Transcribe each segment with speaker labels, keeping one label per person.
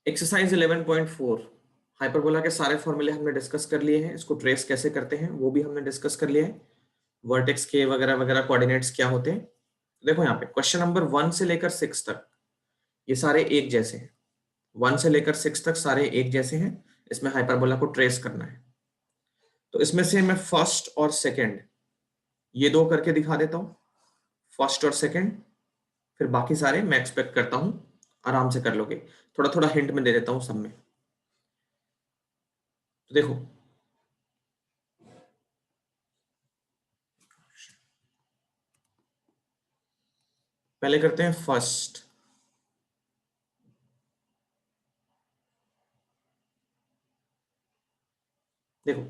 Speaker 1: Exercise 11.4 hyperbola के सारे फॉर्मूले हमने डिस्कस कर लिए हैं। इसको ट्रेस कैसे करते हैं वो भी हमने डिस्कस कर लिया है। वर्टेक्स के वगैरह वगैरह कोऑर्डिनेट्स क्या होते हैं। देखो यहाँ पे क्वेश्चन नंबर 1 से लेकर 6 तक ये सारे एक जैसे हैं। 1 से लेकर 6 तक सारे एक जैसे हैं। इसमें हाइपरबोला को ट्रेस करना है। तो इसमें से मैं फर्स्ट और सेकेंड ये दो करके दिखा देता हूँ। फर्स्ट और सेकेंड, फिर बाकी सारे मैं एक्सपेक्ट करता हूँ आराम से कर लोगे। थोड़ा थोड़ा हिंट में दे देता हूँ सब में। तो देखो पहले करते हैं फर्स्ट। देखो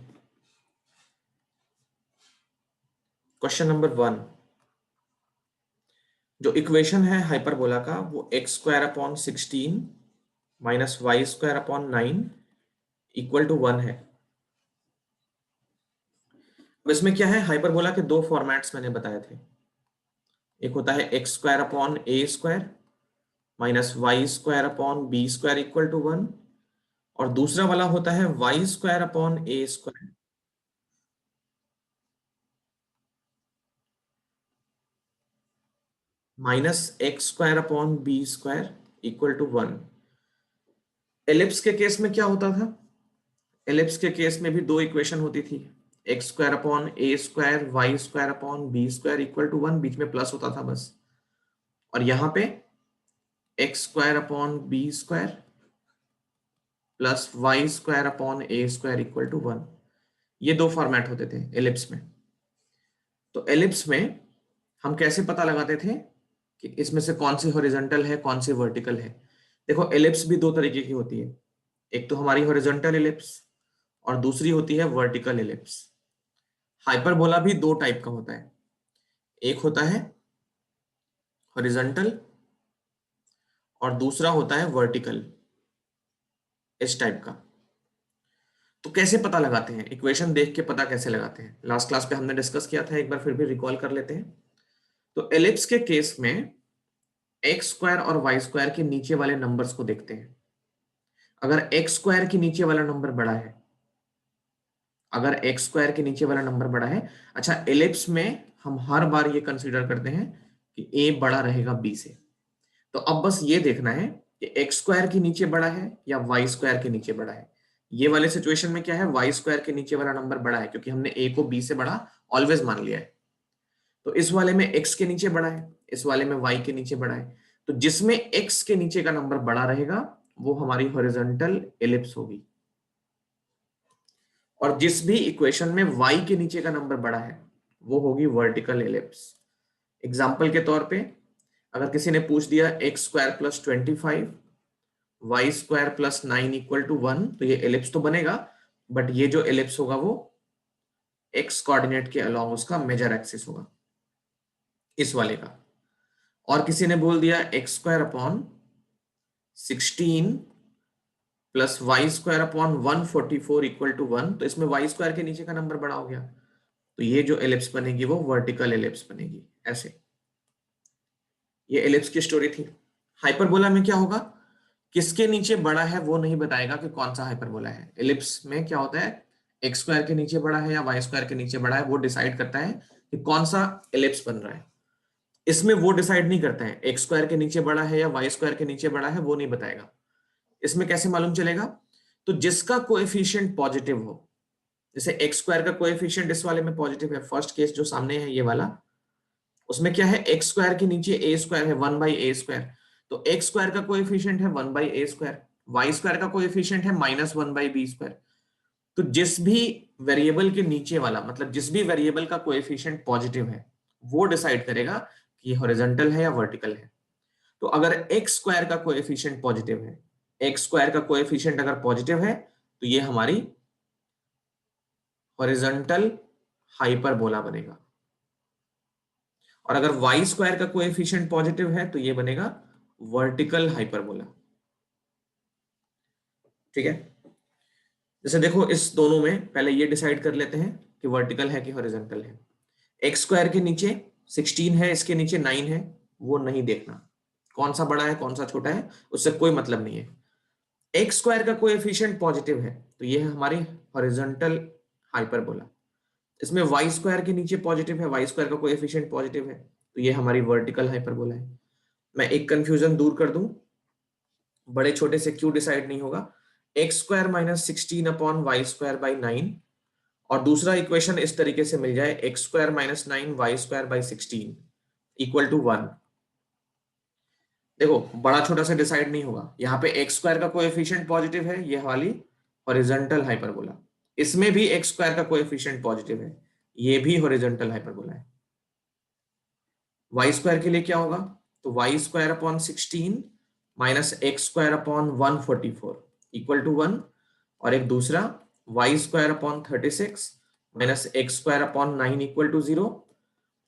Speaker 1: क्वेश्चन नंबर 1, जो इक्वेशन है हाइपरबोला का वो x² upon 16 minus y² upon 9 equal to 1 है। अब इसमें क्या है, हाइपरबोला के दो फॉर्मेट्स मैंने बताए थे। एक होता है x² upon a² minus y² upon b² equal to 1, और दूसरा वाला होता है y² upon a² minus x² upon b² equal to 1। Ellipse के केस में क्या होता था, एलिप्स के केस में भी दो इक्वेशन होती थी, x² upon a² y² upon b² equal to 1, बीच में प्लस होता था बस। और यहां पे x² upon b² plus y² upon a² equal to 1। ये दो फॉर्मेट होते थे एलिप्स में। तो एलिप्स में हम कैसे पता लगाते थे कि इसमें से कौन सी हॉरिजॉन्टल है कौन सी वर्टिकल है। देखो एलिप्स भी दो तरीके की होती है, एक तो हमारी हॉरिजॉन्टल एलिप्स और दूसरी होती है वर्टिकल एलिप्स। हाइपरबोला भी दो टाइप का होता है, एक होता है हॉरिजॉन्टल और दूसरा होता है वर्टिकल, इस टाइप का। तो कैसे पता लगाते हैं, इक्वेशन देख के पता कैसे लगाते हैं, लास्ट क्लास पे हमने डिस्कस किया था, एक बार फिर भी रिकॉल कर लेते हैं। तो एलिप्स के केस में x² और y² के नीचे वाले नंबर्स को देखते हैं। अगर x² के नीचे वाला नंबर बड़ा है, अगर x² के नीचे वाला नंबर बड़ा है, अच्छा एलिप्स में हम हर बार ये कंसीडर करते हैं कि a बड़ा रहेगा b से। तो अब बस ये देखना है कि x² के नीचे बड़ा है या y² के नीचे बड़ा है। ये वाले सिचुएशन में क्या है, y² के नीचे वाला नंबर बड़ा है क्योंकि हमने a को b से बड़ा ऑलवेज मान लिया है। तो इस वाले में x के नीचे बड़ा है, इस वाले में y के नीचे बड़ा है। तो जिसमें x के नीचे का नंबर बड़ा रहेगा वो हमारी हॉरिजॉन्टल एलिप्स होगी, और जिस भी इक्वेशन में y के नीचे का नंबर बड़ा है वो होगी वर्टिकल एलिप्स। एग्जाम्पल के तौर पे अगर किसी ने पूछ दिया x² plus 25 y² plus 9 equal to 1, तो ये एलिप्स तो बनेगा, बट ये जो एलिप्स होगा वो x कोऑर्डिनेट के अलोंग उसका मेजर एक्सिस होगा, इस वाले का। और किसी ने बोल दिया x² upon 16 plus y² upon 144 equal to 1, तो इसमें y² के नीचे का नंबर बड़ा हो गया, तो ये जो एलिप्स बनेगी वो वर्टिकल एलिप्स बनेगी। ऐसे ये एलिप्स की स्टोरी थी। हाइपरबोला में क्या होगा, किसके नीचे बड़ा है वो नहीं बताएगा कि कौन सा हाइपरबोला है। एलिप्स में क्या होता है, x² के नीचे बड़ा है या y² के नीचे बड़ा है वो डिसाइड करता है कि कौन सा एलिप्स बन रहा है। इसमें वो डिसाइड नहीं करता है x² के नीचे बड़ा है या y² के नीचे बड़ा है, वो नहीं बताएगा। इसमें कैसे मालूम चलेगा, तो जिसका कोएफिशिएंट पॉजिटिव हो, जैसे x² का कोएफिशिएंट इस वाले में पॉजिटिव है, फर्स्ट केस जो सामने है ये वाला, उसमें क्या है x² के नीचे a² है 1/a², तो x² का कोएफिशिएंट है 1/a², y² का कोएफिशिएंट है -1/b²। तो जिस भी वेरिएबल के नीचे वाला, मतलब जिस भी वेरिएबल का कोएफिशिएंट पॉजिटिव है वो डिसाइड करेगा कि हॉरिजॉन्टल है या वर्टिकल है। तो अगर x² का कोएफिशिएंट पॉजिटिव है, x² का कोएफिशिएंट अगर पॉजिटिव है तो ये हमारी हॉरिजॉन्टल हाइपरबोला बनेगा, और अगर y² का कोएफिशिएंट पॉजिटिव है तो ये बनेगा वर्टिकल हाइपरबोला। ठीक है, जैसे देखो इस दोनों में पहले ये डिसाइड कर लेते हैं कि वर्टिकल है कि हॉरिजॉन्टल है। x² के नीचे 16 है, इसके नीचे 9 है, वो नहीं देखना, कौन सा बड़ा है कौन सा छोटा है उससे कोई मतलब नहीं है। एक्स स्क्वायर का कोएफिशिएंट पॉजिटिव है तो ये है हमारी हॉरिजॉन्टल हाइपरबोला। इसमें वाई स्क्वायर के नीचे पॉजिटिव है, वाई स्क्वायर का कोएफिशिएंट पॉजिटिव है तो ये हमारी वर्टिकल हाइपरबोला है। मैं एक कंफ्यूजन दूर कर दूं, बड़े छोटे से क्यों डिसाइड नहीं होगा। X square minus 16 upon y square by 9 और दूसरा इक्वेशन इस तरीके से मिल जाए x square minus 9 y square by 16 equal to 1। देखो बड़ा छोटा से डिसाइड नहीं होगा, यहाँ पे एक्स स्क्वायर का कोएफिशिएंट पॉजिटिव है, ये वाली हॉरिजॉन्टल हाइपरबोला। इसमें भी एक्स स्क्वायर का कोएफिशिएंट पॉजिटिव है, ये भी हॉरिजॉन्टल हाइपरबोला है। वाई स्क्वायर के लिए क्या होगा, तो y square upon 16 minus x square upon 144 equal to 1, और एक दूसरा y square upon 36 minus x square upon 9 equal to 0।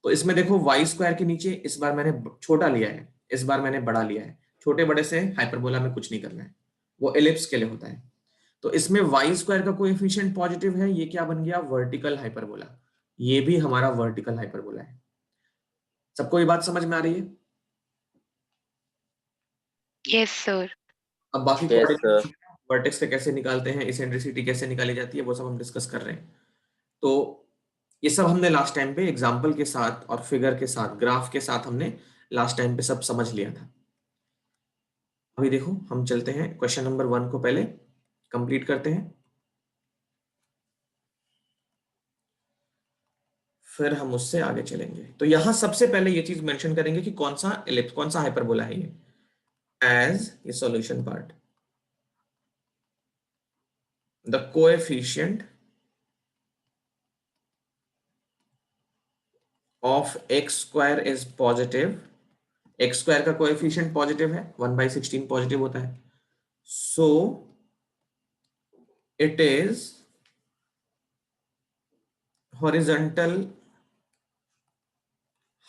Speaker 1: तो इसमें देखो वाई स्क्वायर के नीचे इस बार मैंने छोटा लिया है, इस बार मैंने बड़ा लिया है। छोटे बड़े से हाइपरबोला में कुछ नहीं करना है, वो एलिप्स के लिए होता है। तो इसमें वाई स्क्वायर का कोएफिशिएंट पॉजिटिव है, ये क्या बन गया, वर्टिकल हाइपरबोला। ये भी हमारा वर्टिकल हाइपरबोला है। सबको ये बात समझ में आ रही है?
Speaker 2: Yes sir.
Speaker 1: अब बाकी
Speaker 3: Yes,
Speaker 1: कोऑर्डिनेट
Speaker 3: sir.
Speaker 1: वर्टेक्स पे कैसे निकालते हैं, इसेंट्रिसिटी कैसे निकाली जाती है, वो सब हम डिस्कस कर रहे हैं। तो ये सब हमने लास्ट टाइम पे एग्जांपल के साथ और फिगर के साथ, ग्राफ के साथ हमने लास्ट टाइम पे सब समझ लिया था। अभी देखो हम चलते हैं क्वेश्चन नंबर 1 को पहले कंप्लीट करते हैं, फिर हम उससे आगे चलेंगे। तो यहां सबसे पहले ये चीज मेंशन करेंगे कि कौन सा एलिप्स, कौन सा हाइपरबोला है ये, एज ये solution part. The coefficient of x square is positive, x square का कोएफिशिएंट पॉजिटिव है, 1/16 पॉजिटिव होता है, सो it is horizontal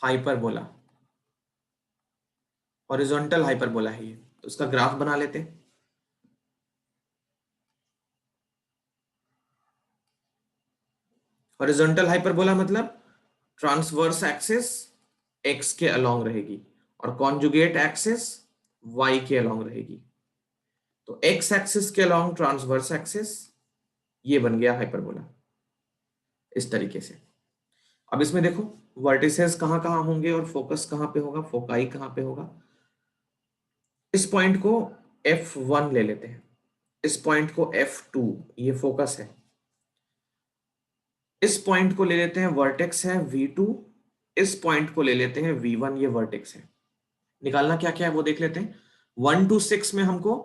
Speaker 1: hyperbola. Horizontal hyperbola है ये, तो इसका ग्राफ बना लेते हैं। हॉरिजॉन्टल हाइपरबोला मतलब ट्रांसवर्स एक्सिस एक्स के अलोंग रहेगी और कॉन्जुगेट एक्सिस वाई के अलोंग रहेगी। तो एक्स एक्सिस के अलोंग ट्रांसवर्स एक्सिस, ये बन गया हाइपरबोला इस तरीके से। अब इसमें देखो वर्टिसेस कहां कहां होंगे और फोकस कहां पे होगा, फोकाई कहां पे होगा। इस पॉइंट को F1 ले लेते हैं, इस पॉइंट को F2, ये फोकस है। इस पॉइंट को ले लेते हैं वर्टेक्स है V2, इस पॉइंट को ले लेते हैं V1, ये वर्टेक्स है। निकालना क्या क्या है वो देख लेते हैं। 1 to 6 में हमको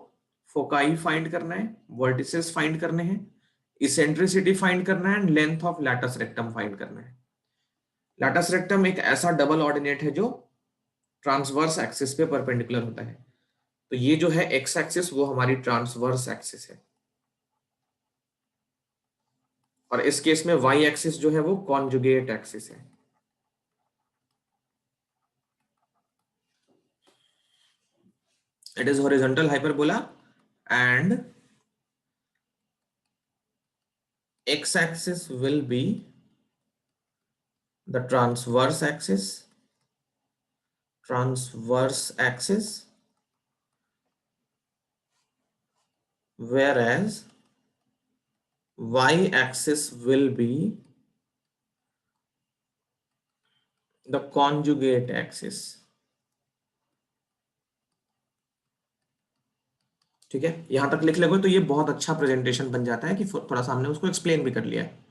Speaker 1: फोकाई फाइंड करना है, वर्टिसेस फाइंड करने हैं, इसेंट्रिसिटी फाइंड करना है, and length of latus rectum find करना है। लैटस रेक्टम एक ऐसा डबल ऑर्डिनेट है जो ट्रांसवर्स एक्सिस पे परपेंडिकुलर होता है। तो ये जो है एक्स एक्सिस वो हमारी ट्रांसवर्स एक्सिस है, और इस केस में वाई एक्सिस जो है वो कॉन्जुगेट एक्सिस है। It is horizontal hyperbola and x axis will be the transverse axis, whereas y axis will be the conjugate axis। ठीक है, यहां तक लिख लोगे तो ये बहुत अच्छा प्रेजेंटेशन बन जाता है कि थोड़ा सा हमने उसको एक्सप्लेन भी कर लिया है।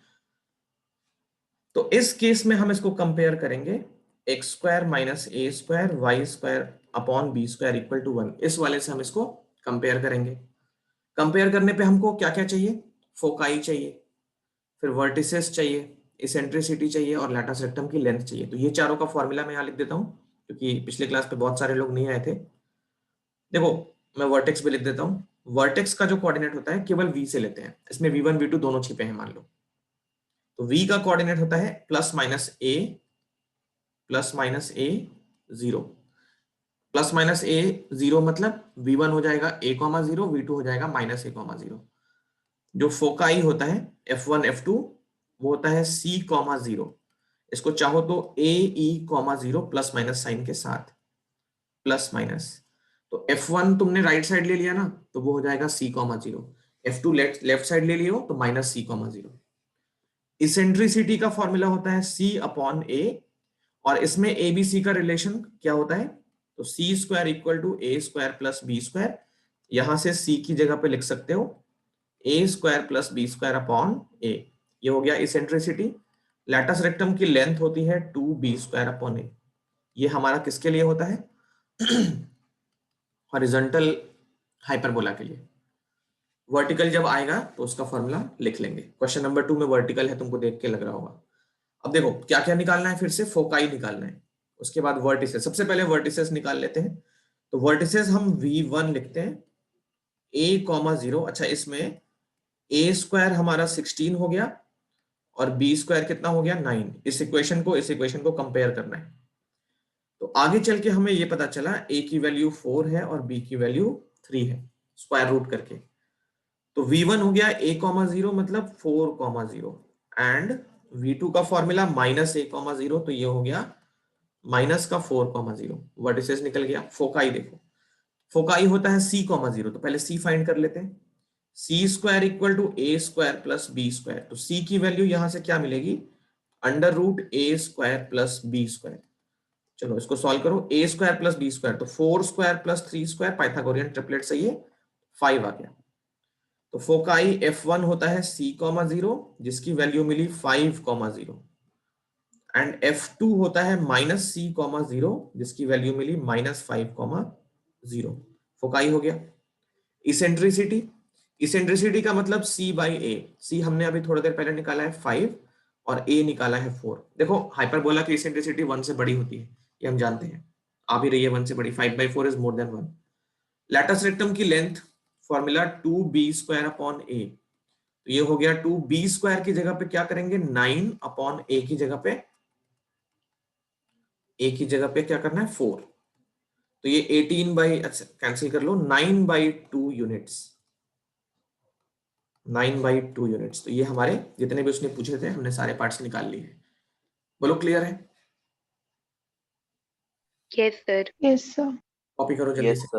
Speaker 1: तो इस केस में हम इसको कंपेयर करेंगे x square minus a square y square upon b square equal to 1, इस वाले से हम इसको कंपेयर करेंगे। कंपेयर करने पे हमको क्या क्या चाहिए, फोकाई चाहिए, फिर वर्टिसेस चाहिए, इसेंट्रिसिटी चाहिए और लैटस रेक्टम की लेंथ चाहिए। तो ये चारों का फॉर्मूला मैं यहाँ लिख देता हूँ क्योंकि पिछले क्लास पे बहुत सारे लोग नहीं आए थे। देखो मैं वर्टेक्स भी लिख देता हूँ। वर्टेक्स का जो कोऑर्डिनेट होता है केवल v से लेते हैं, इसमें v1 v2 दोनों छिपे हैं मान लो। तो v का कोऑर्डिनेट होता है plus minus a 0। Plus minus a 0 मतलब v1 हो जाएगा a,0, v2 हो जाएगा माइनस a,0। जो फोकाई होता है f1 f2 वो होता है c,0। इसको चाहो तो a e,0 plus minus sign के साथ, प्लस माइनस। तो F1 तुमने राइट साइड ले लिया ना, तो वो हो जाएगा C comma 0। F2 left side ले लियो तो माइनस C कॉमा 0। इसेंट्रिसिटी का फॉर्मूला होता है C अपॉन A, और इसमें ए बी सी का रिलेशन क्या होता है, तो C square equal to A square plus B square. यहां से सी की जगह पे लिख सकते हो A square plus B square upon A. ये हो गया इसेंट्रिसिटी। लैटस रेक्टम की लेंथ होती है 2b स्क्वायर अपॉन ए। ये हमारा किसके लिए होता है, हॉरिजॉन्टल हाइपरबोला के लिए। वर्टिकल जब आएगा तो उसका फॉर्मूला लिख लेंगे। क्वेश्चन नंबर 2 में वर्टिकल है, तुमको देख के लग रहा होगा। अब देखो क्या क्या निकालना है, फिर से फोकाई निकालना है, उसके बाद वर्टिसेस। सबसे पहले वर्टिसेस निकाल लेते हैं। तो वर्टिसेस हम V1 लिखते हैं a कॉमा 0। अच्छा, इसमें a स्क्वायर हमारा 16 हो गया और b स्क्वायर कितना हो गया 9। इस इक्वेशन को कंपेयर करना है। तो आगे चल के हमें ये पता चला a की वैल्यू 4 है और b की वैल्यू 3 है, स्क्वायर रूट करके। तो V1 हो गया a कॉमा 0 मतलब 4 कॉमा 0, एंड V2 का फॉर्मूला माइनस a कॉमा 0, तो ये हो गया माइनस का 4 कॉमा 0। वर्टिसेस निकल गया। फोकाई देखो, फोकाई होता है c कॉमा 0, तो पहले c फाइंड कर लेते हैं। C square equal to A square plus B square. तो c की वैल्यू यहां से क्या मिलेगी, under root A square plus B square. चलो इसको सॉल्व करो, A square plus B square, तो 4 square plus 3 square, Pythagorean triplet से ये 5 आ गया। तो फोकाई F1 होता है c कॉमा 0 जिसकी value milli 5 comma 0, and F2 होता है माइनस c कॉमा 0 जिसकी वैल्यू मिली माइनस 5 कॉमा 0। फोकाई हो गया। इसेंट्रिसिटी, इसेंट्रिसिटी का मतलब c बाई ए। c हमने अभी थोड़ी देर पहले निकाला है 5 और a निकाला है 4। देखो हाइपरबोला की इसेंट्रिसिटी 1 से बड़ी होती है, ये हम जानते हैं, आ भी रही है 1 से बड़ी। 5/4 is more than 1। Latus rectum की length formula 2b square upon a। तो ये हो गया 2b स्क्वायर की जगह पे क्या करेंगे, 9 अपॉन a की जगह पे, a की जगह पे क्या करना है 4। तो ये 18 बाई, अच्छा कैंसिल कर लो, 9/2 यूनिट्स, 9/2 यूनिट्स। तो ये हमारे जितने भी उसने पूछे थे हमने सारे पार्ट्स निकाल लिए हैं। बोलो क्लियर है?
Speaker 2: Yes sir.
Speaker 3: Yes sir.
Speaker 1: Copy करो जल्दी से।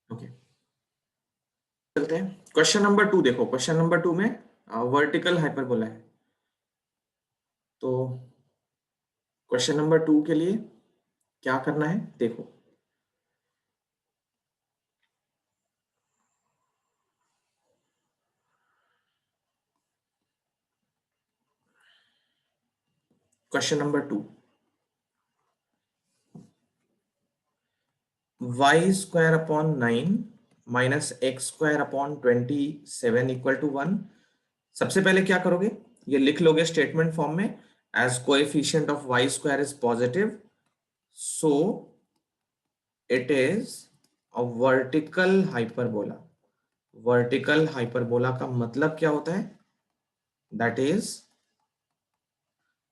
Speaker 1: ओके, चलते हैं क्वेश्चन नंबर 2। देखो क्वेश्चन नंबर 2 में वर्टिकल हाइपरबोला है। तो क्वेश्चन नंबर 2 के लिए क्या करना है देखो। Question number 2, y square upon 9 minus x square upon 27 equal to 1। सबसे पहले क्या करोगे, ये लिख लोगे स्टेटमेंट फॉर्म में, as coefficient of y square is positive, so it is a vertical hyperbola. Vertical hyperbola का मतलब क्या होता है, that is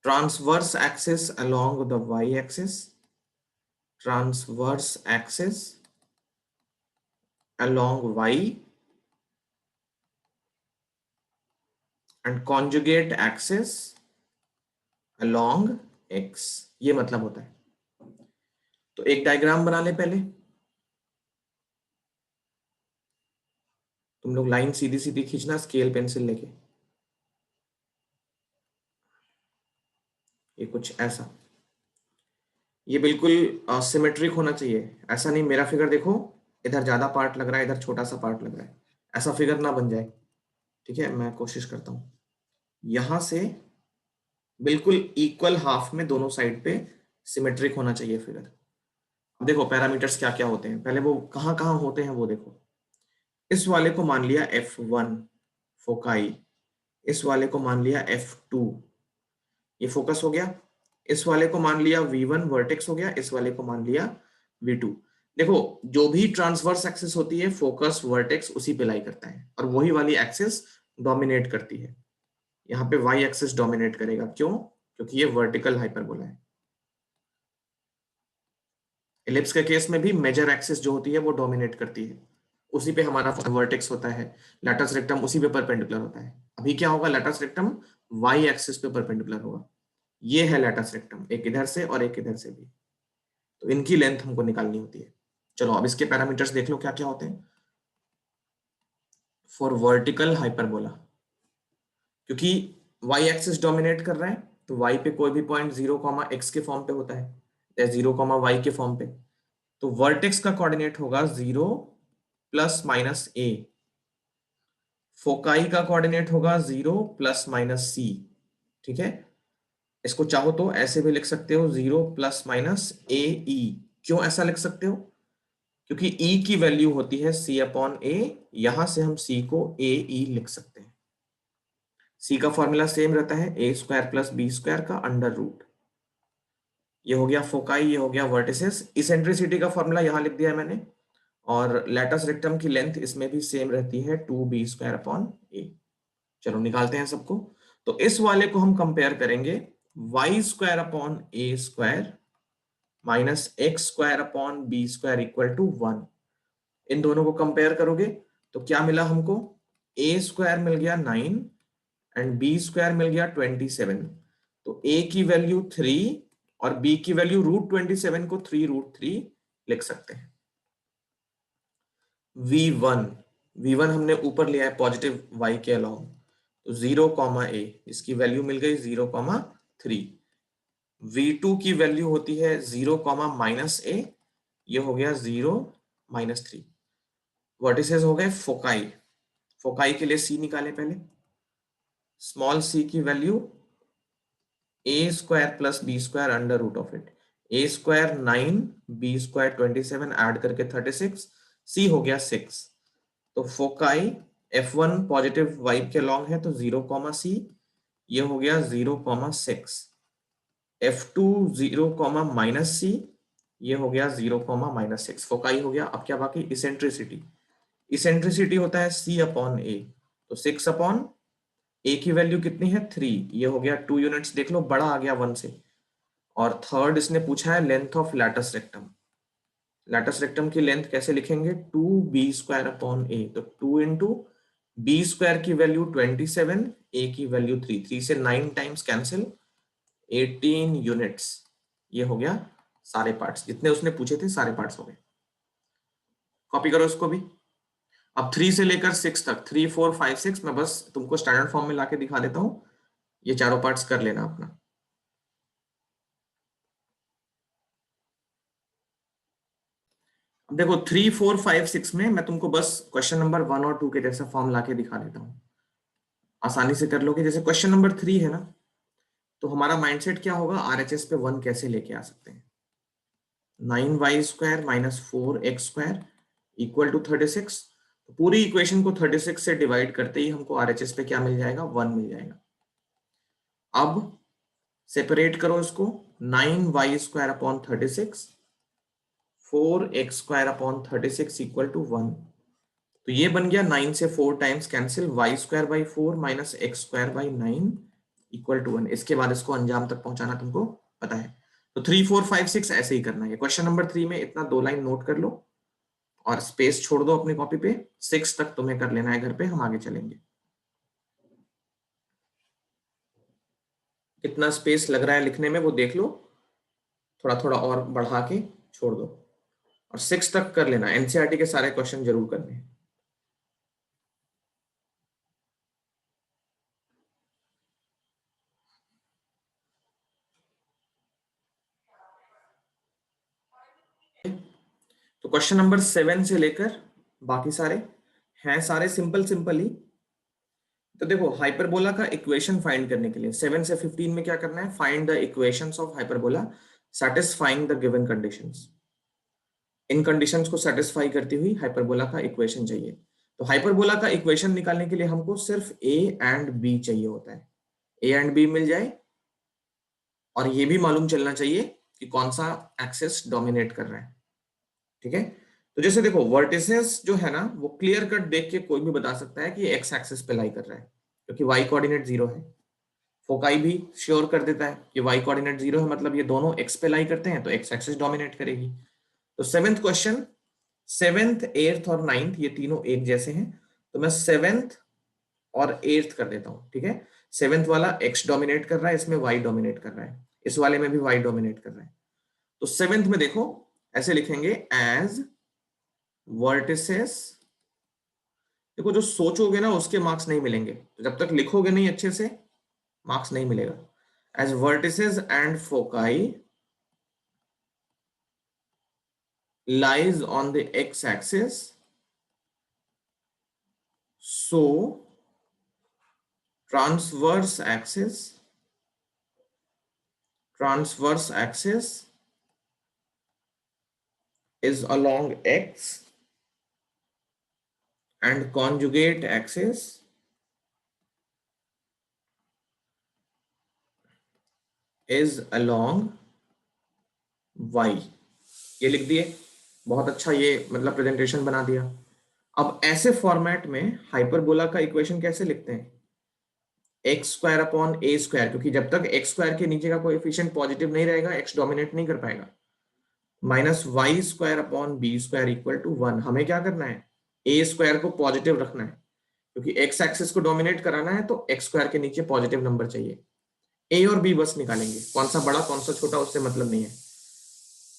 Speaker 1: transverse axis along the y axis, transverse axis along y and conjugate axis along x। ये मतलब होता है। तो एक डायग्राम बना ले पहले। तुम लोग लाइन सीधी सीधी खींचना स्केल पेंसिल लेके, ये कुछ ऐसा। ये बिल्कुल सिमेट्रिक होना चाहिए, ऐसा नहीं मेरा फिगर देखो इधर ज्यादा पार्ट लग रहा है इधर छोटा सा पार्ट लग रहा है, ऐसा फिगर ना बन जाए। ठीक है, मैं कोशिश करता हूं। यहां से बिल्कुल इक्वल हाफ में दोनों साइड पे सिमेट्रिक होना चाहिए फिगर। अब देखो पैरामीटर्स क्या क्या होते हैं, पहले वो कहाँ कहाँ होते हैं वो देखो। इस वाले को मान लिया F1 फोकाई, इस वाले को मान लिया F2 ये फोकस हो गया, इस वाले को मान लिया V1 वर्टेक्स हो गया, इस वाले को मान लिया V2। देखो जो भी ट्रांसवर्स एक्सिस होती है फोकस वर्टेक्स उसी पे लाई करता है, और वही वाली एक्सिस डोमिनेट करती है। यहाँ पे y एक्सिस डोमिनेट करेगा, क्यों? क्योंकि ये वर्टिकल हाइपरबोला है। एलिप्स के केस में भी मेजर एक्सिस जो होती है वो डोमिनेट करती है, उसी पे हमारा वर्टेक्स होता है। लैटस रेक्टम उसी पे परपेंडिकुलर होता है। अभी क्या होगा, लैटस रेक्टम y एक्सिस पे परपेंडिकुलर होगा। ये है लैटस रेक्टम, एक इधर से और एक इधर से भी। तो इनकी लेंथ हमको निकालनी होती है। चलो अब इसके पैरामीटर्स देख लो क्या क्या होते हैं फॉर वर्टिकल हाइपरबोला। क्योंकि वाई एक्सिस डोमिनेट कर रहा है तो वाई पे कोई भी पॉइंट 0, x के फॉर्म पे होता है या 0, y के फॉर्म पे, तो वर्टेक्स का कोऑर्डिनेट होगा 0 ± a, फोकाई का कोऑर्डिनेट होगा 0 ± c। ठीक है, इसको चाहो तो ऐसे भी लिख सकते हो 0 ± ae। क्यों ऐसा लिख सकते हो? क्योंकि e की वैल्यू होती है c/a, यहां से हम c को ae लिख सकते हैं। c का फॉर्मूला सेम रहता है a² + b² का √। ये हो गया फोकाई, ये हो गया वर्टिसेस। इसेंट्रिसिटी का फॉर्मूला यहां लिख दिया है मैंने, और लैटस रेक्टम की लेंथ इसमें भी सेम रहती है 2b² a। चलो निकालते हैं सबको। तो इस वाले को हम कंपेयर करेंगे y² a² -x² b² = 1। इन दोनों को कंपेयर करोगे तो क्या मिला हमको? a² मिल गया 9 एंड b² मिल गया 27। तो a की वैल्यू 3 और b की वैल्यू √27 को 3√3 लिख सकते हैं। v1 हमने ऊपर लिया है पॉजिटिव y के अलोंग, तो 0, इसकी वैल्यू मिल गई 0,3। v2 की वैल्यू होती है 0, ये हो गया 0, -3। वर्टिसेस हो गए फोकाई। फोकाई के लिए c निकाले पहले। स्मॉल c की value a² + b² √it। a² 9, b² 27, add करके 36, c हो गया 6। तो फोकाई f1 पॉजिटिव वाइब के लॉन्ग है तो 0, ये हो गया 0,6। f2 0, ये हो गया 0, फोकाई हो गया। अब क्या बाकी? इसेंट्रिसिटी। इसेंट्रिसिटी होता है c/a, तो 6/a की वैल्यू कितनी है? 3, ये हो गया 2 यूनिट्स। देख लो बड़ा आ गया 1 से। और थर्ड इसने पूछा है length of latus rectum. Latus rectum की लेंथ कैसे लिखेंगे? 2b²/a, तो 2 × b² की वैल्यू 27, a की वैल्यू 3, 3 से 9 टाइम्स कैंसिल, 18 यूनिट्स। ये हो गया सारे पार्ट्स, जितने उसने पूछे थे सारे पार्ट्स हो गए। कॉपी करो इसको भी। अब 3 से लेकर 6 तक, 3, 4, 5, 6, मैं बस तुमको स्टैंडर्ड फॉर्म में लाके दिखा देता हूं। ये चारों पार्ट्स कर लेना अपना। अब देखो 3, 4, 5, 6 में मैं तुमको बस क्वेश्चन नंबर 1 और 2 के जैसा फॉर्म लाके दिखा देता हूँ, आसानी से कर लोगे। जैसे क्वेश्चन नंबर 3 है ना, तो हमारा माइंडसेट क्या होगा? आरएचएस पे 1 कैसे लेके आ सकते हैं? 9y² - 4x² = 36। तो पूरी इक्वेशन को 36 से डिवाइड करते ही हमको आरएचएस पे क्या मिल जाएगा? 1 मिल जाएगा। अब सेपरेट करो इसको, 9y² / 36, 4x² / 36 = 1। तो ये बन गया 9 से 4 टाइम्स कैंसिल, y² / 4 - x² / 9 = 1। इसके बाद इसको अंजाम तक पहुंचाना तुमको पता है। तो 3, 4, 5, 6 ऐसे ही करना है। क्वेश्चन नंबर 3 में इतना 2 लाइन नोट कर लो और स्पेस छोड़ दो अपनी कॉपी पे। 6 तक तुम्हें कर लेना है घर पे, हम आगे चलेंगे। कितना स्पेस लग रहा है लिखने में वो देख लो, थोड़ा थोड़ा और बढ़ा के छोड़ दो, और 6 तक कर लेना। एनसीईआरटी के सारे क्वेश्चन जरूर करने हैं। तो क्वेश्चन नंबर 7 से लेकर बाकी सारे हैं, सारे सिंपल सिंपल ही। तो देखो हाइपरबोला का इक्वेशन फाइंड करने के लिए 7 से 15 में क्या करना है? Find the equations of hyperbola satisfying the given conditions. In conditions को सेटिस्फाई करती हुई हाइपरबोला का इक्वेशन चाहिए। तो हाइपरबोला का इक्वेशन निकालने के लिए हमको सिर्फ a एंड b चाहिए होता है। a एंड b मिल जाए, और ये भी मालूम चलना चाहिए कि कौन सा एक्सिस डोमिनेट कर रहा है। ठीक है, तो जैसे देखो वर्टिसेस जो है ना, वो क्लियर कट देख के कोई भी बता सकता है कि एक्स एक्सिस पे लाई कर रहा है, क्योंकि वाई कोऑर्डिनेट 0 है। फोकाई भी श्योर कर देता है कि वाई कोऑर्डिनेट 0 है, मतलब ये दोनों एक्स पे लाई करते हैं, तो एक्स एक्सिस डोमिनेट करेगी। तो सेवेंथ क्वेश्चन, 7th 8th और 9th ये तीनों एक जैसे हैं, तो मैं 7th और 8th कर देता हूं। ठीक है, 7th वाला x डोमिनेट कर रहा है, इसमें y डोमिनेट कर रहा है, इस वाले में भी y डोमिनेट कर रहा है। तो 7th में देखो ऐसे लिखेंगे, एज वर्टिसेस, देखो जो सोचोगे ना उसके मार्क्स नहीं मिलेंगे, तो जब तक लिखोगे नहीं अच्छे से मार्क्स नहीं मिलेगा। As vertices and foci lies on the x-axis, so transverse axis is along x and conjugate axis is along y। ये लिख दिए, बहुत अच्छा, ये मतलब प्रेजेंटेशन बना दिया। अब ऐसे फॉर्मेट में हाइपरबोला का इक्वेशन कैसे लिखते हैं? एक्स स्क्वायर अपॉन ए स्क्वायर, क्योंकि जब तक एक्स स्क्वायर के नीचे का कोएफिशिएंट पॉजिटिव नहीं रहेगा एक्स डोमिनेट नहीं कर पाएगा। Minus y square upon b square equal to 1। हमें क्या करना है? ए स्क्वायर को पॉजिटिव रखना है, क्योंकि एक्स एक्सिस को डोमिनेट कराना है तो एक्स स्क्वायर के नीचे पॉजिटिव नंबर चाहिए। ए और बी बस निकालेंगे, कौन सा बड़ा कौन सा छोटा उससे मतलब नहीं है।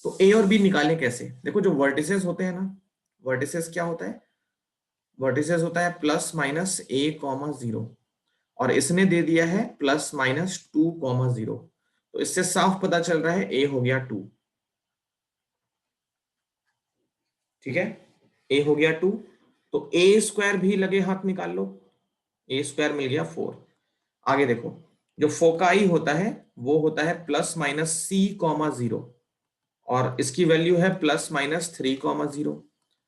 Speaker 1: तो ए और बी निकालें कैसे? देखो जो वर्टिसेस होते हैं ना, वर्टिसेस क्या होता है? वर्टिसेस होता है प्लस माइनस ए कॉमा 0, और इसने दे दिया है प्लस माइनस 2 कॉमा 0, तो इससे साफ पता चल रहा है ए हो गया 2। ठीक है, ए हो गया 2, तो ए स्क्वायर भी लगे हाथ निकाल लो, ए स्क्वायर मिल गया 4। आगे देखो, जो फोकाई होता है वो होता है प्लस माइनस सी कॉमा 0, और इसकी वैल्यू है प्लस माइनस 3 कॉमा 0।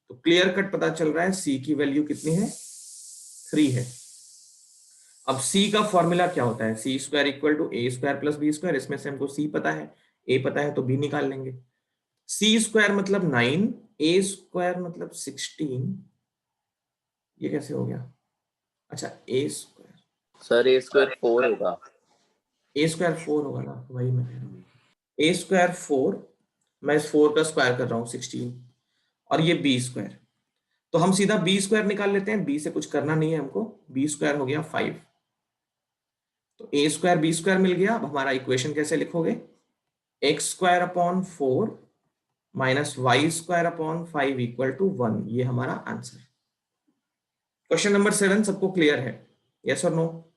Speaker 1: तो क्लियर कट पता चल रहा है सी की वैल्यू कितनी है? 3 है। अब सी का फॉर्मूला क्या होता है? C square equal to A square plus B square. इसमें से हमको सी पता है, ए पता है, तो बी निकाल लेंगे। सी स्क्वायर मतलब 9, ए स्क्वायर मतलब 16। ये कैसे हो गया? अच्छा, ए स्क्वायर,
Speaker 2: सर ए स्क्वायर 4 होगा।
Speaker 1: ए स्क्वायर 4 होगा ना, वही मैं कह रहा हूँ। ए स्क्वायर 4, मैं इस 4 का स्क्वायर कर रहा हूँ 16, और ये बी स्क्वायर, तो हम सीधा बी स्क्वायर निकाल लेते हैं, बी से कुछ करना नहीं है हमको। बी स्क्वायर हो गया 5, तो ए स्क्वायर बी स्क्वायर मिल गया। अब हमारा इक्वेशन कैसे लिखोगे? X square upon 4 minus y square upon 5 equal to 1। ये हमारा आंसर। क्वेश्चन नंबर 7 सबको क्लियर है? यस और no?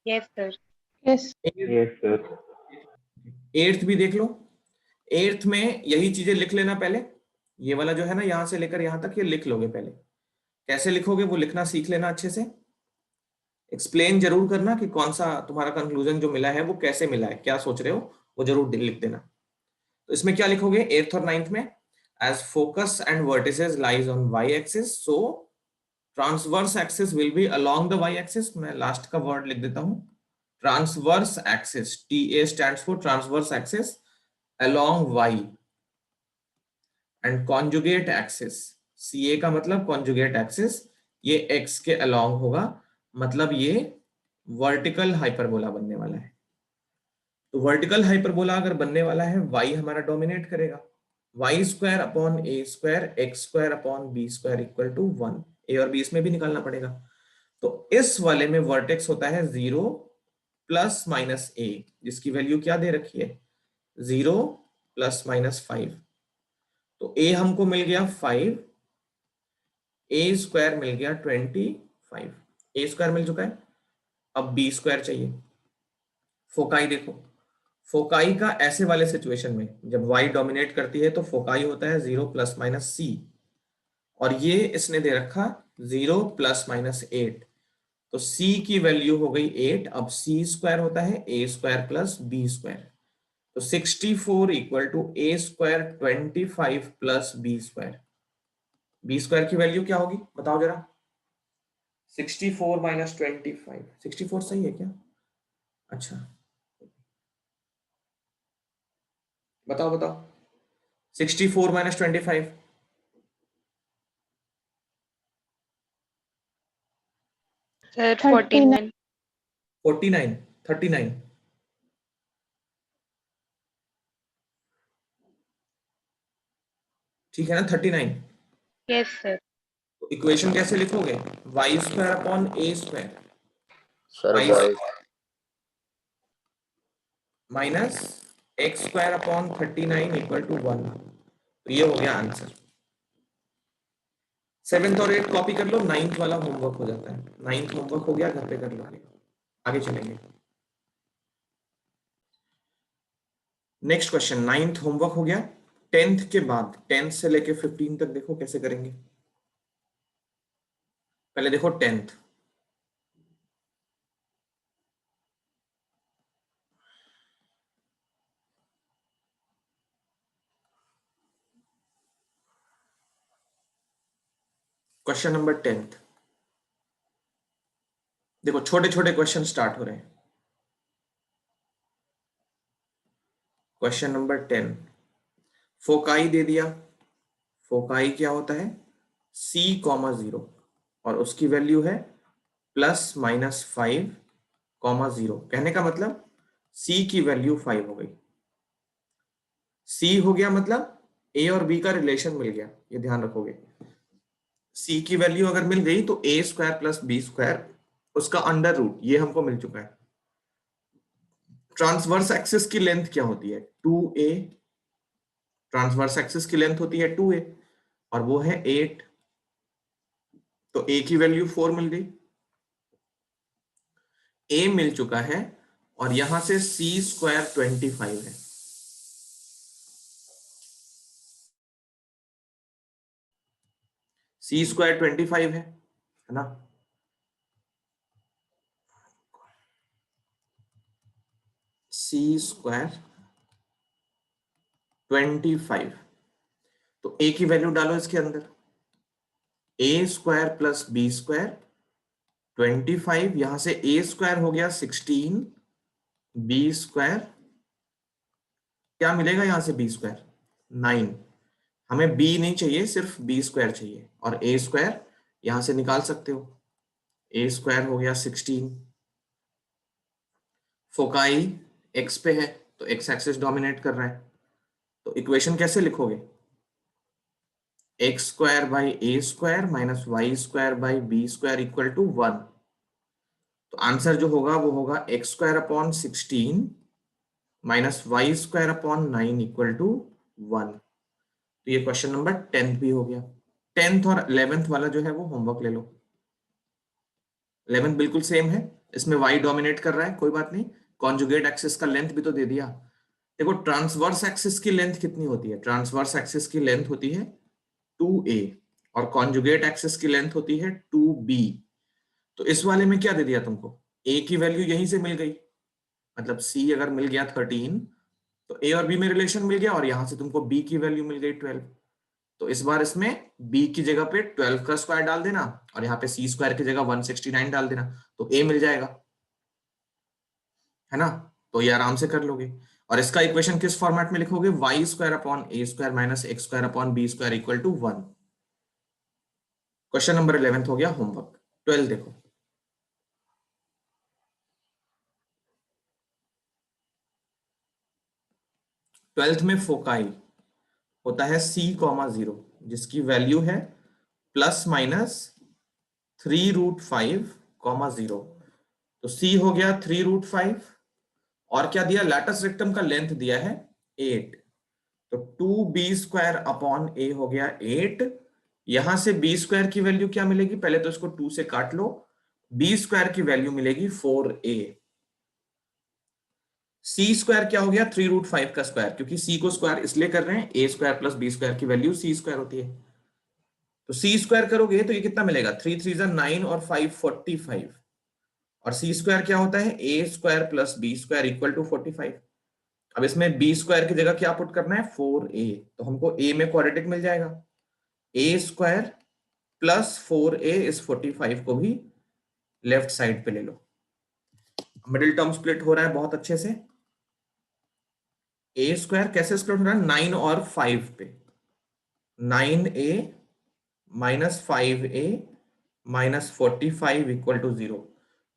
Speaker 3: Yes sir.
Speaker 4: Yes
Speaker 5: sir.
Speaker 1: Eighth भी देख लो। एट्थ में यही चीजें लिख लेना पहले, ये वाला जो है ना यहां से लेकर यहां तक ये लिख लोगे पहले। कैसे लिखोगे वो लिखना सीख लेना अच्छे से। एक्सप्लेन जरूर करना कि कौन सा तुम्हारा कंक्लूजन जो मिला है वो कैसे मिला है, क्या सोच रहे हो वो जरूर लिख देना। तो इसमें क्या लिखोगे एट्थ और नाइन्थ में? As focus and vertices lies on y axis, so transverse axis will be along the y axis. मैं लास्ट का वर्ड लिख देता हूं, transverse axis, TA stands for transverse axis along y, and conjugate axis, CA का मतलब conjugate axis, ये x के along होगा, मतलब ये वर्टिकल हाइपरबोला बनने वाला है। तो वर्टिकल हाइपरबोला अगर बनने वाला है, y हमारा डोमिनेट करेगा। Y square upon A square x square upon b square equal to 1। A और बी इसमें भी निकालना पड़ेगा। तो इस वाले में वर्टेक्स होता है 0 प्लस माइनस ए, जिसकी वैल्यू क्या दे रखी है? 0 प्लस माइनस 5। तो ए हमको मिल गया 5, ए स्क्वायर मिल गया 25, ए स्क्वायर मिल चुका है। अब बी स्क्वायर चाहिए। फोकाई देखो, फोकाई का ऐसे वाले सिचुएशन में जब y डोमिनेट करती है तो फोकाई होता है 0 प्लस माइनस सी, और ये इसने दे रखा 0 प्लस माइनस 8, तो c की वैल्यू हो गई 8। अब c स्क्वायर होता है a square plus b square, तो 64 equal to a square 25 plus b square. b square की वैल्यू क्या होगी बताओ जरा? 64 माइनस 25, 64 सही है क्या? अच्छा बताओ बताओ, 64 माइनस 25,
Speaker 3: सर 49।
Speaker 1: 49, 39, ठीक है ना? 39।
Speaker 3: Yes sir.
Speaker 1: तो इक्वेशन कैसे लिखोगे? Y square upon A square
Speaker 2: sir
Speaker 1: y
Speaker 2: y
Speaker 1: minus x square upon 39 equal to 1। तो ये हो गया आंसर। 7th और 8th कॉपी कर लो, 9th वाला होमवर्क हो जाता है। 9th होमवर्क हो गया, घर पे कर लोगे। आगे चलेंगे। नेक्स्ट क्वेश्चन, 9th होमवर्क हो गया। 10th के बाद 10th से लेके 15 तक देखो कैसे करेंगे। पहले देखो 10th। क्वेश्चन नंबर 10th, देखो छोटे छोटे क्वेश्चन स्टार्ट हो रहे हैं। क्वेश्चन नंबर 10, फोकाई दे दिया। फोकाई क्या होता है, c,0 और उसकी वैल्यू है +-5,0। कहने का मतलब c की वैल्यू 5 हो गई। c हो गया मतलब a और b का रिलेशन मिल गया, ये ध्यान रखोगे। c की वैल्यू अगर मिल गई तो a² + b², उसका अंडर रूट, ये हमको मिल चुका है। ट्रांसवर्स एक्सिस की लेंथ क्या होती है, 2a। ट्रांसवर्स एक्सिस की लेंथ होती है 2a और वो है 8, तो a की वैल्यू 4 मिल गई। a मिल चुका है और यहां से c² 25 है। c² 25 है ना। c² 25, तो a की वैल्यू डालो इसके अंदर, a² + b², 25, यहां से a² हो गया 16, b² क्या मिलेगा यहां से, b², 9। हमें b नहीं चाहिए, सिर्फ b² चाहिए, और a² यहां से निकाल सकते हो। a² हो गया 16। फोकाई x पे है तो x एक्सिस डोमिनेट कर रहा है, तो इक्वेशन कैसे लिखोगे, x² / a² - y² / b² = 1। तो आंसर जो होगा वो होगा x² / 16 - y² / 9 = 1। तो ये क्वेश्चन नंबर 10th भी हो गया। 10th और 11th वाला जो है वो होमवर्क ले लो। 11th बिल्कुल सेम है, इसमें y डोमिनेट कर रहा है, कोई बात नहीं। कॉन्जुगेट एक्सिस का लेंथ भी तो दे दिया। देखो ट्रांसवर्स एक्सिस की लेंथ कितनी होती है, ट्रांसवर्स एक्सिस की लेंथ होती है 2a और कॉन्जुगेट एक्सिस की लेंथ होती है 2b। तो इस वाले में क्या दे दिया तुमको, a की वैल्यू यहीं से मिल गई, मतलब c अगर मिल गया 13 तो a और b में रिलेशन मिल गया, और यहां से तुमको b की वैल्यू मिल गई 12। तो इस बार इसमें b की जगह पे 12 का स्क्वायर डाल देना और यहाँ पे c² की जगह 169 डाल देना, तो a मिल जाएगा, है ना। तो ये आराम से कर लोगे। और इसका इक्वेशन किस फॉर्मेट में लिखोगे, y² / a² - x² / b² = 1। Question number 11th हो गया होमवर्क। 12 देखो, ट्वेल्थ में फोकाई होता है c,0, जिसकी वैल्यू है +-3√5,0। तो c हो गया 3√5 और क्या दिया, लैटिस रेक्टम का लेंथ दिया है 8, तो 2b² / a हो गया 8। यहां से b² की वैल्यू क्या मिलेगी, पहले तो इसको 2 से काट लो, b² की वैल्यू मिलेगी 4a। c² क्या हो गया, 3√5 का स्क्वायर, क्योंकि c को स्क्वायर इसलिए कर रहे हैं, a² + b² की वैल्यू c² होती है। तो c² करोगे तो ये कितना मिलेगा, 3 3 9 और 5 45, और c² क्या होता है, a² + b² = 45। अब इसमें b² की जगह क्या पुट करना है, 4a, तो हमको a में क्वाड्रेटिक मिल जाएगा, a² + 4a = 45 को भी लेफ्ट साइड पे ले लो। मिडिल टर्म स्प्लिट हो रहा है बहुत अच्छे से। a² कैसे स्प्लिट हो रहा है, 9 और 5 पे, 9a - 5a - 45 = 0।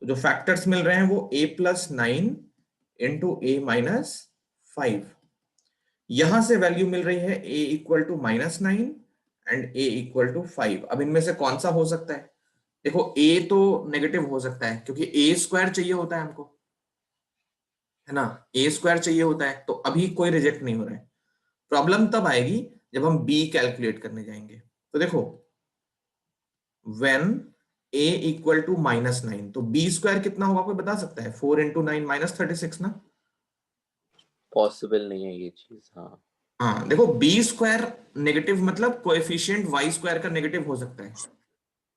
Speaker 1: तो जो फैक्टर्स मिल रहे हैं वो a + 9 × a - 5। यहां से वैल्यू मिल रही है a = -9 एंड a = 5। अब इनमें से कौन सा हो सकता है, देखो a तो नेगेटिव हो सकता है क्योंकि a² चाहिए होता है हमको, है ना, a² चाहिए होता है, तो अभी कोई रिजेक्ट नहीं हो रहा है। प्रॉब्लम तब आएगी जब हम b कैलकुलेट करने जाएंगे। तो देखो व्हेन a इक्वल टू -9। तो b स्क्वायर कितना होगा, कोई बता सकता है? 4 इंटू 9 -36 ना।
Speaker 2: पॉसिबल नहीं है ये चीज। हाँ
Speaker 1: हाँ देखो, b स्क्वायर नेगेटिव मतलब कोएफिशिएंट y स्क्वायर का नेगेटिव हो सकता है,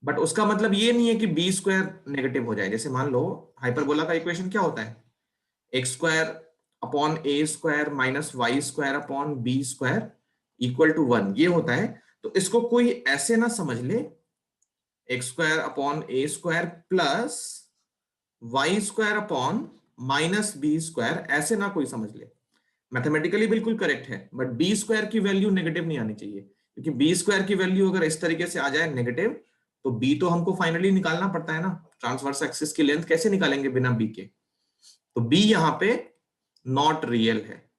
Speaker 1: बट उसका मतलब ये नहीं है कि b स्क्वायर नेगेटिव हो जाए। जैसे मान लो हाइपरबोला का इक्वेशन क्या होता है, x square upon A square minus y square upon b square equal to 1, ये होता है। तो इसको कोई ऐसे ना समझ ले, एक्स स्क्वायर अपॉन ए square plus Y square upon minus B square, ऐसे ना कोई समझ ले। मैथमेटिकली बिल्कुल करेक्ट है, बट बी स्क्वायर की वैल्यू नेगेटिव नहीं आनी चाहिए, क्योंकि बी स्क्वायर की वैल्यू अगर इस तरीके से आ जाए नेगेटिव, तो बी तो हमको फाइनली निकालना पड़ता है ना। ट्रांसवर्स एक्सिस की लेंथ कैसे निकालेंगे बिना बी के? तो बी यहां पे नॉट रियल है,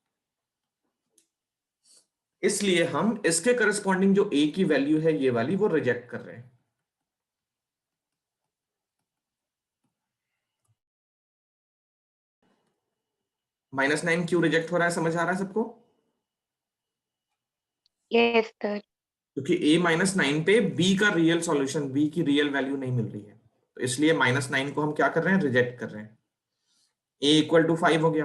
Speaker 1: इसलिए हम इसके करस्पॉन्डिंग जो ए की वैल्यू है ये वाली, वो रिजेक्ट कर रहे हैं। -9 क्यों रिजेक्ट हो रहा है, समझ आ रहा है सबको?
Speaker 3: Yes, sir.
Speaker 1: क्योंकि a -9 पे b का रियल सॉल्यूशन, b की रियल वैल्यू नहीं मिल रही है, तो इसलिए -9 को हम क्या कर रहे हैं, रिजेक्ट कर रहे हैं। a इक्वल टू 5 हो गया।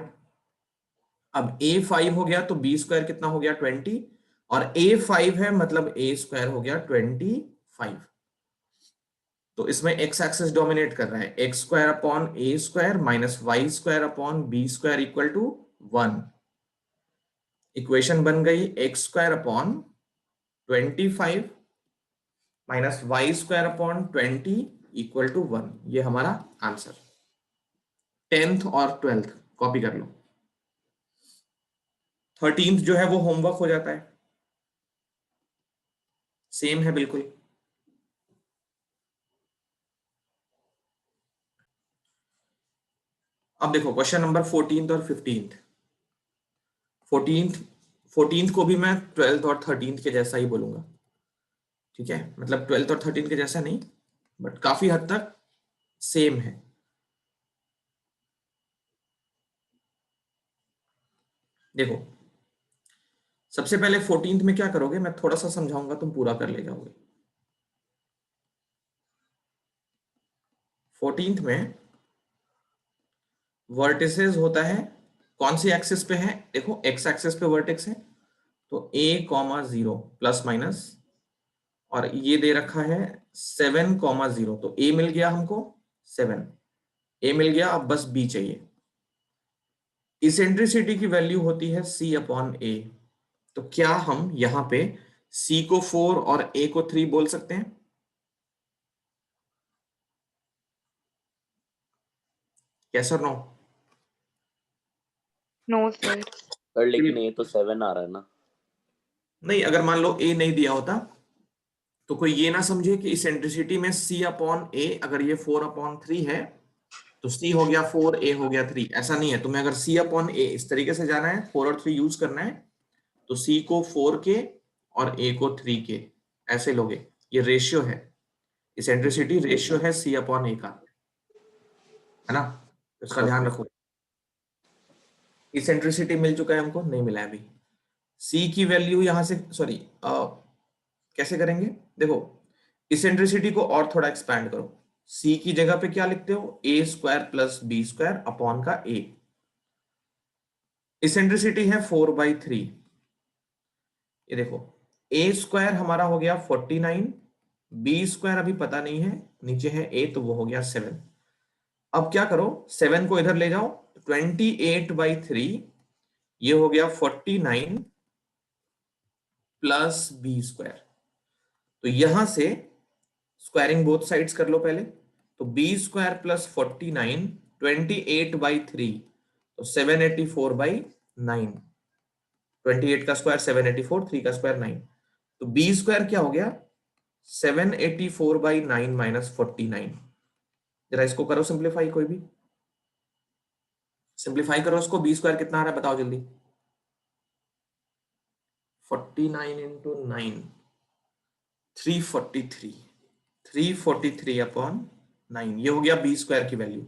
Speaker 1: अब a 5 हो गया तो b स्क्वायर कितना हो गया, 20, और a 5 है मतलब a स्क्वायर हो गया 25। तो इसमें x एक्सिस डोमिनेट कर रहा है, x square upon A square minus y square upon b square equal to 1। Equation बन गई x square upon 25 minus y square upon 20 equal to 1। ये हमारा आंसर। 10th और 12th कॉपी कर लो। 13th जो है वो होमवर्क हो जाता है, सेम है बिल्कुल। अब देखो क्वेश्चन नंबर 14th और 15th। 14th को भी मैं 12th और 13th के जैसा ही बोलूंगा, ठीक है? मतलब 12th और 13th के जैसा नहीं, बट काफी हद तक सेम है। देखो सबसे पहले 14th में क्या करोगे, मैं थोड़ा सा समझाऊंगा, तुम पूरा कर ले जाओगे। 14th में वर्टिसेस होता है, कौन सी एक्सिस पे है? देखो एक्स एक्सिस पे वर्टेक्स है, तो a,0 प्लस माइनस, और ये दे रखा है 7,0, तो a मिल गया हमको 7, a मिल गया, अब बस b चाहिए। इसेंट्रिसिटी की वैल्यू होती है c अपॉन a, तो क्या हम यहां पे c को 4 और a को 3 बोल सकते हैं? यस और नो?
Speaker 3: No, sir.
Speaker 2: पर लेकिन ये तो 7 आ रहा है ना।
Speaker 1: नहीं, अगर मान लो a नहीं दिया होता तो कोई ये ना समझे कि इसेंट्रिसिटी में c अपॉन a, अगर ये 4/3 है तो c हो गया 4, a हो गया 3, ऐसा नहीं है। तुम्हें अगर c अपॉन a इस तरीके से जाना है, 4 और 3 यूज करना है, तो c को 4 के और a को 3 के ऐसे लोगे। ये रेशियो है, इसेंट्रिसिटी रेशियो है c अपॉन a का, है ना? इसका ध्यान
Speaker 2: ओके।
Speaker 1: रखो। इसेंट्रिसिटी मिल चुका है हमको, नहीं मिला है अभी। c की वैल्यू यहां से, सॉरी, कैसे करेंगे? देखो इसेंट्रिसिटी को और थोड़ा एक्सपैंड करो, c की जगह पे क्या लिखते हो, a square plus B square upon का a। इसेंट्रिसिटी है 4/3। ये देखो a स्क्वायर हमारा हो गया 49, बी स्क्वायर अभी पता नहीं है, नीचे है a, तो वो हो गया 7। अब क्या करो, 7 को इधर ले जाओ, 28/3, ये हो गया 49 प्लस बी स्क्वायर। तो यहां से स्क्वायरिंग बोथ साइड्स कर लो पहले, तो बी स्क्वायर प्लस 49, 28/3, तो 784/9। 28 का स्क्वायर 784, 3 का स्क्वायर 9, तो बी स्क्वायर क्या हो गया, 784/9 माइनस 49। जरा इसको करो सिंप्लीफाई, कोई भी सिंप्लीफाई करो इसको। बी स्क्वायर कितना आ रहा है बताओ जल्दी। 49 इंटू 9, 343, 343/9, ये हो गया बी स्क्वायर की वैल्यू।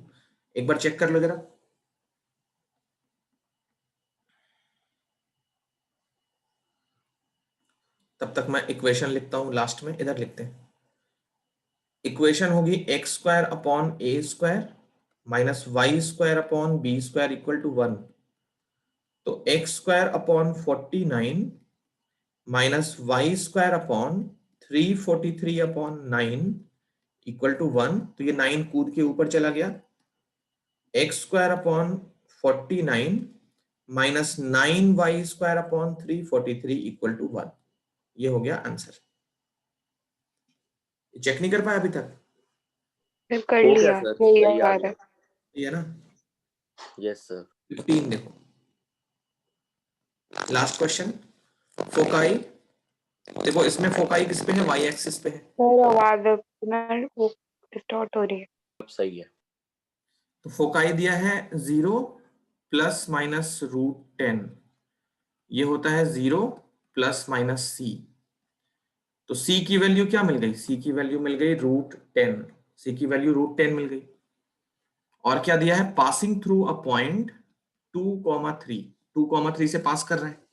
Speaker 1: एक बार चेक कर लो जरा। तब तक मैं इक्वेशन लिखता हूं, लास्ट में इधर लिखते हैं। इक्वेशन होगी x square upon A square minus y square upon b square equal to 1। तो x square upon 49 minus y square upon 343 upon 9 equal to 1। तो ये 9 कूद के ऊपर चला गया। X square upon 49 minus 9 y square upon 343 equal to 1। ये हो गया आंसर। चेक नहीं कर पाया अभी तक?
Speaker 3: सर कर
Speaker 2: हो गया
Speaker 3: लिया,
Speaker 2: सर,
Speaker 3: यही
Speaker 2: सही आ
Speaker 3: आ
Speaker 2: गया।
Speaker 3: रहा
Speaker 1: ये है ना?
Speaker 2: Yes sir.
Speaker 1: 15 देखो, लास्ट क्वेश्चन। फोकाई, देखो इसमें फोकाई किस पे है? वाई एक्सिस पे है।
Speaker 3: सर। आवाज अपना वो डिस्टॉर्ट हो रही है।
Speaker 2: अब सही है।
Speaker 1: तो फोकाई दिया है 0 प्लस माइनस √10। ये होता है 0 प्लस माइनस सी। तो सी की वैल्यू क्या मिल गई? सी की वैल्यू मिल गई √10। सी की वैल्यू √10 मिल गई। और क्या दिया है? Passing through a point 2,3। 2,3 से पास कर रहे हैं।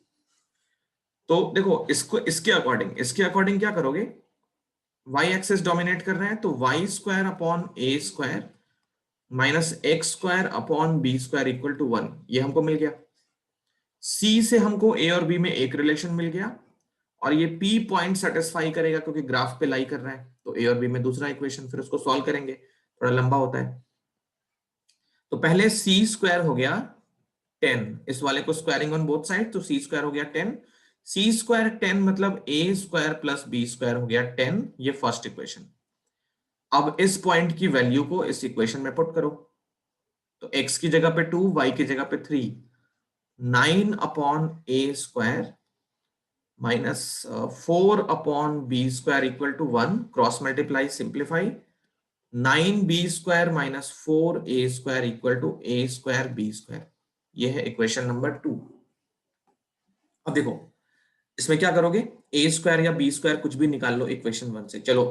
Speaker 1: तो देखो इसको इसके अकॉर्डिंग क्या करोगे? वाई एक्सेस डोमिनेट कर रहे हैं तो y square upon A square minus x square upon b square equal to 1। ये हमको मिल गया। सी से हमको ए और बी में एक रिलेशन मिल गया और ये पी पॉइंट सेटिस्फाई करेगा क्योंकि ग्राफ पे लाई कर रहा है। तो ए और बी में दूसरा इक्वेशन, फिर उसको सॉल्व करेंगे, थोड़ा लंबा होता है। तो पहले सी स्क्वायर हो गया 10, इस वाले को स्क्वायरिंग ऑन बोथ साइड, तो सी स्क्वायर हो गया 10। सी स्क्वायर 10 मतलब ए स्क्वायर प्लस बी स्क्वायर हो गया 10। ये फर्स्ट इक्वेशन। अब इस पॉइंट की वैल्यू को इस इक्वेशन में पुट करो। तो x की जगह पे 2, y की जगह पे 3, 9 upon A square minus 4 upon b square equal to 1। Cross multiply, simplify, 9b square minus 4a square equal to a square b square. ये है इक्वेशन नंबर 2। अब देखो इसमें क्या करोगे? a स्क्वायर या b स्क्वायर कुछ भी निकाल लो इक्वेशन 1 से। चलो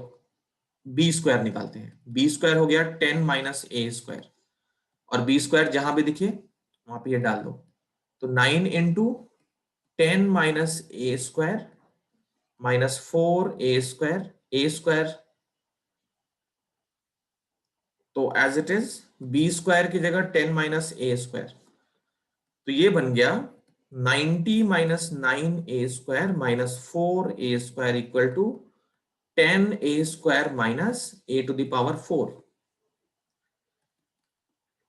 Speaker 1: b स्क्वायर निकालते हैं। b स्क्वायर हो गया 10 माइनस a स्क्वायर, और बी स्क्वायर जहां भी दिखे वहां पे ये डाल दो। तो 9 into 10 minus a square minus 4a square, a square तो as it is b square की जगह 10 माइनस ए स्क्वायर। तो ये बन गया 90 माइनस 9a square minus 4a square equal to 10a square minus a to the power 4।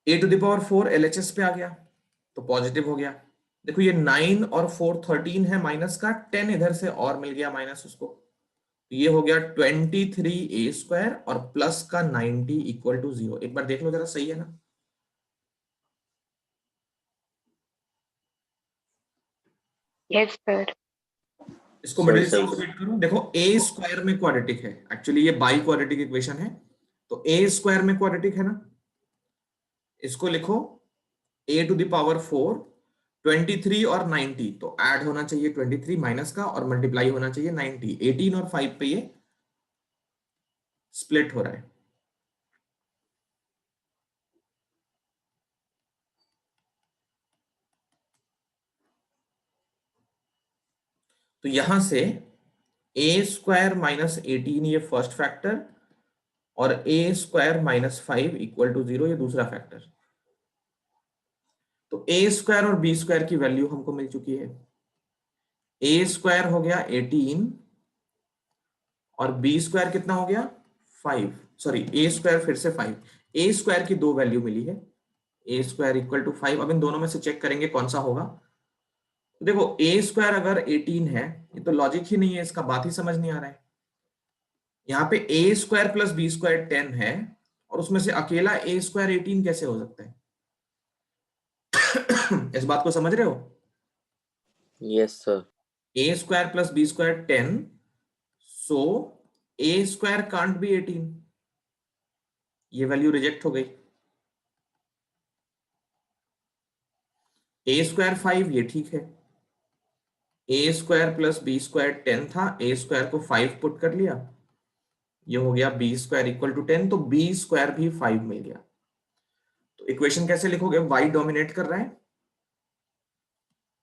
Speaker 1: a to the power 4 LHS पे आ गया तो पॉजिटिव हो गया। देखो ये 9 और 4 13 है, माइनस का 10 इधर से और मिल गया माइनस उसको। तो ये हो गया 23a स्क्वायर और प्लस का 90 इक्वल टू 0। एक बार देख लो जरा, सही है ना?
Speaker 3: Yes sir.
Speaker 1: इसको
Speaker 2: सही
Speaker 1: मिडिल
Speaker 2: सही
Speaker 1: टर्म
Speaker 2: सर।
Speaker 1: फिट करो। देखो a स्क्वायर में क्वाड्रेटिक है, एक्चुअली ये बाई क्वाड्रेटिक इक्वेशन है। तो a स्क्वायर में क्वाड्रेटिक है ना, इसको लिखो a टू द पावर 4, 23 और 90 तो ऐड होना चाहिए 23 माइनस का और मल्टीप्लाई होना चाहिए 90। 18 और 5 पे ये स्प्लिट हो रहा है। तो यहां से a स्क्वायर माइनस 18 ये फर्स्ट फैक्टर और a square minus 5 equal to 0 ये दूसरा फैक्टर। तो a स्क्वायर और b स्क्वायर की वैल्यू हमको मिल चुकी है। a स्क्वायर हो गया 18 और b स्क्वायर कितना हो गया 5। सॉरी a स्क्वायर फिर से 5। a स्क्वायर की दो वैल्यू मिली है, a स्क्वायर इक्वल टू 5। अब इन दोनों में से चेक करेंगे कौन सा होगा। तो देखो a स्क्वायर अगर 18 है, ये तो लॉजिक ही नहीं है, इसका बात ही समझ नहीं आ रहा है। यहाँ पे a square plus B square 10 है और उसमें से अकेला a स्क्वायर 18 कैसे हो सकता है? इस बात को समझ रहे हो?
Speaker 2: Yes sir.
Speaker 1: a square plus B square 10, so a square can't be 18। ये वैल्यू रिजेक्ट हो गई। a स्क्वायर 5 ये ठीक है। a square plus B square 10 था, a स्क्वायर को 5 पुट कर लिया, ये हो गया b स्क्वायर इक्वल टू 10। तो b स्क्वायर भी 5 मिल गया। तो इक्वेशन कैसे लिखोगे? y डोमिनेट कर रहा है,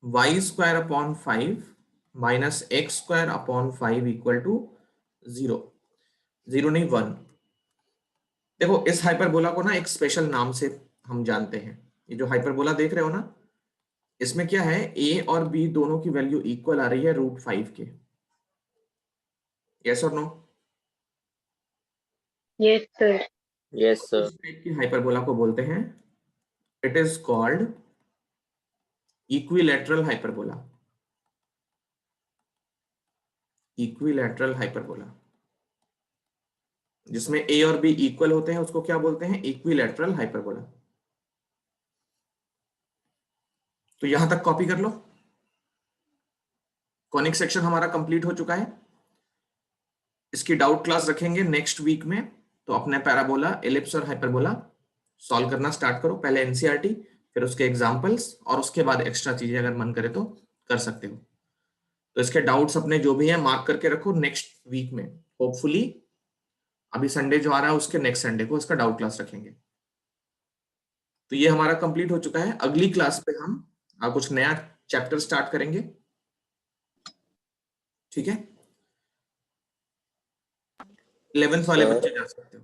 Speaker 1: y square upon 5 minus x square upon 5 equal to 0। 0 नहीं 1। देखो इस हाइपरबोला को ना एक स्पेशल नाम से हम जानते हैं। ये जो हाइपरबोला देख रहे हो ना, इसमें क्या है, ए और बी दोनों की वैल्यू इक्वल आ रही है √5 के। यस और no?
Speaker 3: Yes, sir.
Speaker 2: Yes, sir.
Speaker 1: इस टाइप की हाइपरबोला को बोलते हैं, it is called equilateral hyperbola. Equilateral hyperbola, जिसमें ए और बी इक्वल होते हैं, उसको क्या बोलते हैं, इक्विलैटरल हाइपरबोला। तो यहां तक कॉपी कर लो। कॉनिक सेक्शन हमारा कंप्लीट हो चुका है। इसकी डाउट क्लास रखेंगे नेक्स्ट वीक में। तो अपने पैराबोला, एलिप्स और हाइपरबोला सॉल्व करना स्टार्ट करो। पहले एनसीईआरटी, फिर उसके एग्जांपल्स, और उसके बाद एक्स्ट्रा चीजें अगर मन करे तो कर सकते हो। तो इसके डाउट्स अपने जो भी हैं मार्क करके रखो। नेक्स्ट वीक में होपफुली, अभी संडे जो आ रहा है उसके नेक्स्ट संडे को इसका डाउट क्लास रखेंगे। तो ये हमारा कंप्लीट हो चुका है। अगली क्लास पे हम कुछ नया चैप्टर स्टार्ट करेंगे। ठीक है, 11th वाले
Speaker 2: Sir.
Speaker 1: बच्चे जा सकते हो।